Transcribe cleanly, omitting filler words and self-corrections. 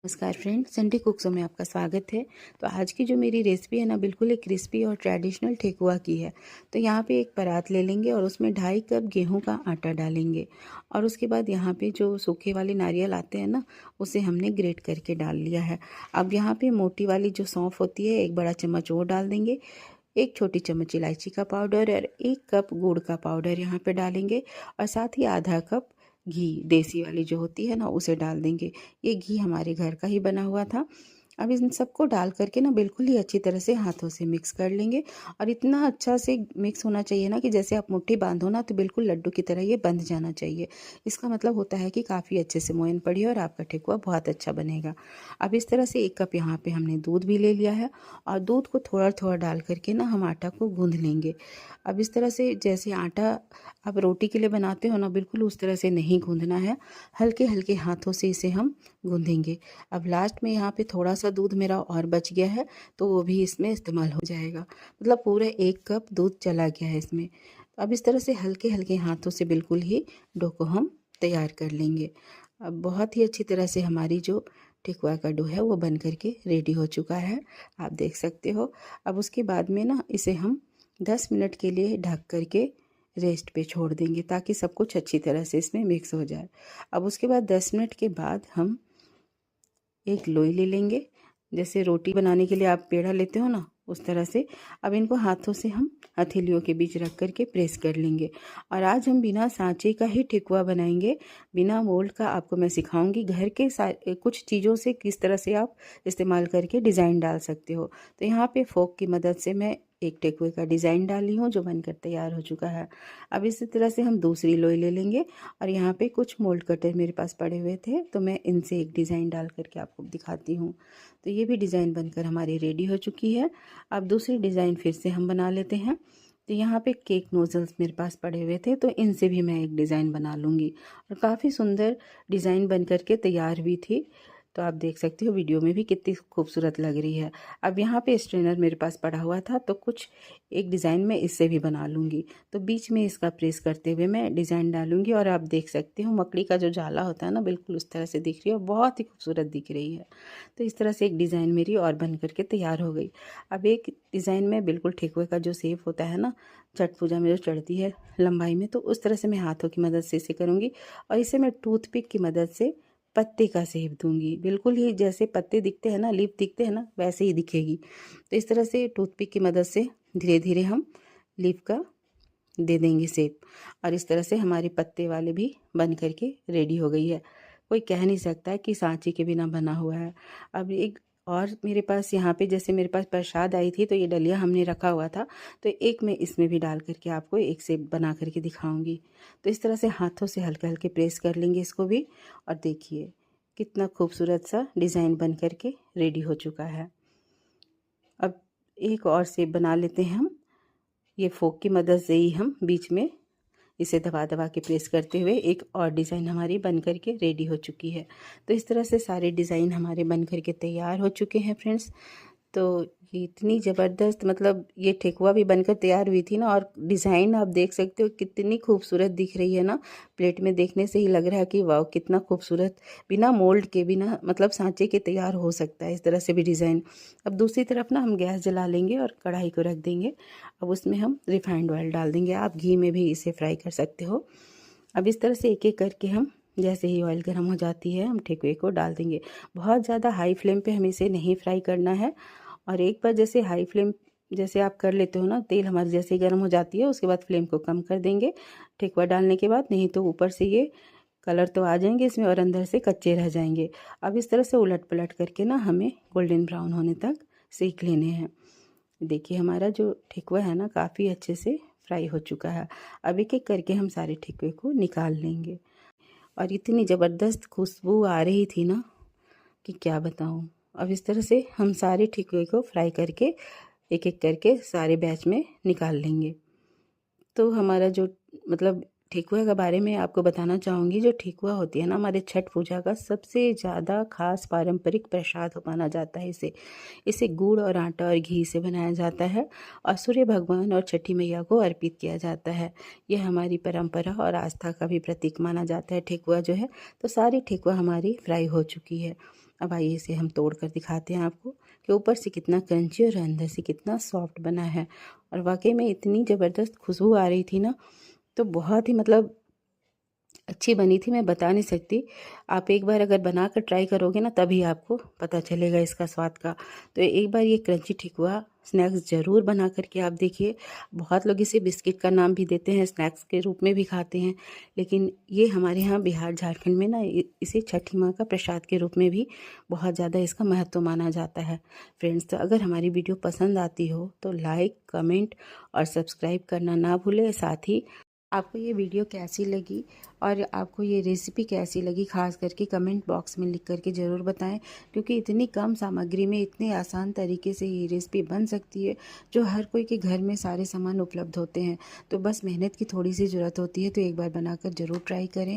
नमस्कार friend, Sunday कुक्सो में आपका स्वागत है। तो आज की जो मेरी रेसिपी है ना, बिल्कुल एक क्रिस्पी और ट्रेडिशनल ठेकुआ की है। तो यहाँ पे एक परात ले लेंगे और उसमें 2.5 कप गेहूं का आटा डालेंगे। और उसके बाद यहाँ पे जो सूखे वाले नारियल आते हैं ना, उसे हमने ग्रेट करके डाल लिया है। अब यहाँ पे मोटी वाली जो सौंफ होती है, 1 बड़ा चम्मच वो डाल देंगे। 1 छोटी चम्मच इलायची का पाउडर और 1 कप गुड़ का पाउडर यहाँ पे डालेंगे। और साथ ही आधा कप घी, देसी वाली जो होती है ना, उसे डाल देंगे। ये घी हमारे घर का ही बना हुआ था। अब इन सबको डाल करके ना बिल्कुल ही अच्छी तरह से हाथों से मिक्स कर लेंगे। और इतना अच्छा से मिक्स होना चाहिए ना कि जैसे आप मुट्ठी बांधो ना, तो बिल्कुल लड्डू की तरह ये बंध जाना चाहिए। इसका मतलब होता है कि काफ़ी अच्छे से मोयन पड़ी है और आपका ठेकुआ बहुत अच्छा बनेगा। अब इस तरह से 1 कप यहाँ पे हमने दूध भी ले लिया है। और दूध को थोड़ा थोड़ा डाल करके ना हम आटा को गूँध लेंगे। अब इस तरह से जैसे आटा आप रोटी के लिए बनाते हो ना, बिल्कुल उस तरह से नहीं गूँधना है। हल्के हल्के हाथों से इसे हम गूँधेंगे। अब लास्ट में यहाँ पे थोड़ा सा दूध मेरा और बच गया है, तो वो भी इसमें इस्तेमाल हो जाएगा। मतलब पूरा 1 कप दूध चला गया है इसमें। तो अब इस तरह से हल्के हल्के हाथों से बिल्कुल ही डो को हम तैयार कर लेंगे। अब बहुत ही अच्छी तरह से हमारी जो ठेकुआ का डो है वो बन करके रेडी हो चुका है, आप देख सकते हो। अब उसके बाद में ना इसे हम 10 मिनट के लिए ढक करके रेस्ट पे छोड़ देंगे, ताकि सब कुछ अच्छी तरह से इसमें मिक्स हो जाए। अब उसके बाद 10 मिनट के बाद हम एक लोई ले लेंगे। जैसे रोटी बनाने के लिए आप पेड़ा लेते हो ना, उस तरह से। अब इनको हाथों से हम हथेलियों के बीच रख करके प्रेस कर लेंगे। और आज हम बिना सांचे का ही ठेकुआ बनाएंगे, बिना मोल्ड का। आपको मैं सिखाऊंगी घर के कुछ चीज़ों से किस तरह से आप इस्तेमाल करके डिज़ाइन डाल सकते हो। तो यहाँ पे फोक की मदद से मैं एक ठेकुए का डिज़ाइन डाली हूँ, जो बनकर तैयार हो चुका है। अब इसी तरह से हम दूसरी लोई ले लेंगे। और यहाँ पे कुछ मोल्ड कटर मेरे पास पड़े हुए थे, तो मैं इनसे एक डिज़ाइन डाल करके आपको दिखाती हूँ। तो ये भी डिज़ाइन बनकर हमारी रेडी हो चुकी है। अब दूसरी डिज़ाइन फिर से हम बना लेते हैं। तो यहाँ पे केक नोजल्स मेरे पास पड़े हुए थे, तो इनसे भी मैं एक डिज़ाइन बना लूँगी। और काफ़ी सुंदर डिज़ाइन बन करके तैयार भी थी। तो आप देख सकते हो वीडियो में भी कितनी खूबसूरत लग रही है। अब यहाँ पे स्ट्रेनर मेरे पास पड़ा हुआ था, तो कुछ एक डिज़ाइन में इससे भी बना लूँगी। तो बीच में इसका प्रेस करते हुए मैं डिज़ाइन डालूँगी। और आप देख सकते हो मकड़ी का जो जाला होता है ना, बिल्कुल उस तरह से दिख रही है और बहुत ही खूबसूरत दिख रही है। तो इस तरह से एक डिज़ाइन मेरी और बन करके तैयार हो गई। अब एक डिज़ाइन में बिल्कुल ठेकुए का जो शेप होता है ना, छठ पूजा में जो चढ़ती है लंबाई में, तो उस तरह से मैं हाथों की मदद से इसे करूँगी। और इसे मैं टूथपिक की मदद से पत्ते का शेप दूंगी। बिल्कुल ही जैसे पत्ते दिखते हैं ना, लीफ दिखते हैं ना, वैसे ही दिखेगी। तो इस तरह से टूथपिक की मदद से धीरे धीरे हम लीफ का दे देंगे शेप। और इस तरह से हमारी पत्ते वाले भी बन करके रेडी हो गई है। कोई कह नहीं सकता है कि सांची के बिना बना हुआ है। अब एक और मेरे पास यहाँ पे, जैसे मेरे पास प्रसाद आई थी, तो ये डलिया हमने रखा हुआ था, तो एक मैं इसमें भी डाल करके आपको एक शेप बना करके दिखाऊंगी। तो इस तरह से हाथों से हल्के हल्के प्रेस कर लेंगे इसको भी। और देखिए कितना खूबसूरत सा डिज़ाइन बन करके रेडी हो चुका है। अब एक और शेप बना लेते हैं हम। ये फोक की मदद से ही हम बीच में इसे दबा दबा के प्रेस करते हुए एक और डिज़ाइन हमारी बन करके रेडी हो चुकी है। तो इस तरह से सारे डिज़ाइन हमारे बन करके तैयार हो चुके हैं फ्रेंड्स। तो ये इतनी ज़बरदस्त, मतलब ये ठेकुआ भी बनकर तैयार हुई थी ना, और डिज़ाइन आप देख सकते हो कितनी खूबसूरत दिख रही है ना। प्लेट में देखने से ही लग रहा है कि वाह कितना खूबसूरत, बिना मोल्ड के, बिना मतलब सांचे के तैयार हो सकता है इस तरह से भी डिज़ाइन। अब दूसरी तरफ ना हम गैस जला लेंगे और कढ़ाई को रख देंगे। अब उसमें हम रिफाइंड ऑयल डाल देंगे, आप घी में भी इसे फ्राई कर सकते हो। अब इस तरह से एक एक करके हम, जैसे ही ऑयल गर्म हो जाती है, हम ठेकुए को डाल देंगे। बहुत ज़्यादा हाई फ्लेम पे हमें इसे नहीं फ्राई करना है। और एक बार जैसे हाई फ्लेम जैसे आप कर लेते हो ना, तेल हमारी जैसे ही गर्म हो जाती है, उसके बाद फ्लेम को कम कर देंगे ठेकुआ डालने के बाद। नहीं तो ऊपर से ये कलर तो आ जाएंगे इसमें और अंदर से कच्चे रह जाएंगे। अब इस तरह से उलट पलट करके ना हमें गोल्डन ब्राउन होने तक सेक लेने हैं। देखिए हमारा जो ठेकुआ है ना, काफ़ी अच्छे से फ्राई हो चुका है। अब एक एक करके हम सारे ठेकुए को निकाल लेंगे। और इतनी ज़बरदस्त खुशबू आ रही थी ना कि क्या बताऊँ। अब इस तरह से हम सारे ठेकुए को फ्राई करके एक एक करके सारे बैच में निकाल लेंगे। तो हमारा जो, मतलब ठेकुआ के बारे में आपको बताना चाहूँगी। जो ठेकुआ होती है ना, हमारे छठ पूजा का सबसे ज़्यादा खास पारंपरिक प्रसाद माना जाता है इसे। इसे गुड़ और आटा और घी से बनाया जाता है और सूर्य भगवान और छठी मैया को अर्पित किया जाता है। यह हमारी परंपरा और आस्था का भी प्रतीक माना जाता है ठेकुआ जो है। तो सारी ठेकुआ हमारी फ्राई हो चुकी है। अब आइए इसे हम तोड़ कर दिखाते हैं आपको कि ऊपर से कितना क्रंची और अंदर से कितना सॉफ्ट बना है। और वाकई में इतनी ज़बरदस्त खुशबू आ रही थी ना, तो बहुत ही मतलब अच्छी बनी थी, मैं बता नहीं सकती। आप एक बार अगर बनाकर ट्राई करोगे ना, तभी आपको पता चलेगा इसका स्वाद का। तो एक बार ये क्रंची ठेकुआ स्नैक्स ज़रूर बना कर के आप देखिए। बहुत लोग इसे बिस्किट का नाम भी देते हैं, स्नैक्स के रूप में भी खाते हैं, लेकिन ये हमारे यहाँ बिहार झारखंड में ना इसे छठी माँ का प्रसाद के रूप में भी बहुत ज़्यादा इसका महत्व माना जाता है। फ्रेंड्स, तो अगर हमारी वीडियो पसंद आती हो तो लाइक, कमेंट और सब्सक्राइब करना ना भूलें। साथ ही आपको ये वीडियो कैसी लगी और आपको ये रेसिपी कैसी लगी, ख़ास करके कमेंट बॉक्स में लिख करके ज़रूर बताएं, क्योंकि इतनी कम सामग्री में इतने आसान तरीके से ये रेसिपी बन सकती है, जो हर कोई के घर में सारे सामान उपलब्ध होते हैं। तो बस मेहनत की थोड़ी सी ज़रूरत होती है, तो एक बार बनाकर ज़रूर ट्राई करें।